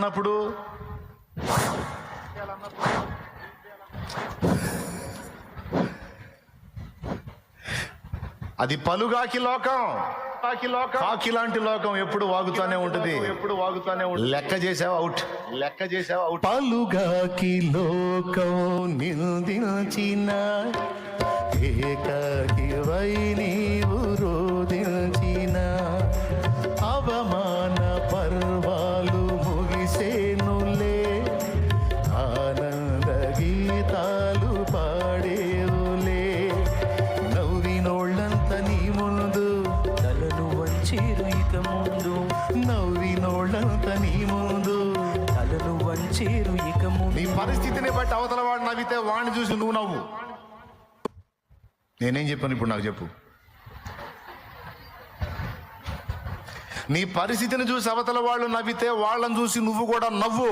చేయాలన్నప్పుడు అది పలుగాకి లోకం, కాకి లాంటి లోకం ఎప్పుడు వాగుతానే ఉంటుంది, లెక్క చేసావు అవుట్, పలుగాకి లోకం నిందించిన ఏకాకివై నీవు రోదించిన అవమాన పర్వాలు ముగిసేనులే, ఆనంద గీతాలు పాడేవులే. నవ్వినోళ్ళంత నీ ముందు తలను వంచేరు ఇక ముందు, నవ్వినోళ్ళంత నీ ముందు తలను వంచేరు ఇక ముందు. నీ పరిస్థితిని బట్టి అవతల వాడు నవ్వితే వాడిని చూసి నువ్వు నవ్వు. నేనేం చెప్పాను ఇప్పుడు నాకు చెప్పు. నీ పరిస్థితిని చూసి అవతల వాళ్ళు నవ్వితే వాళ్ళని చూసి నువ్వు కూడా నవ్వు.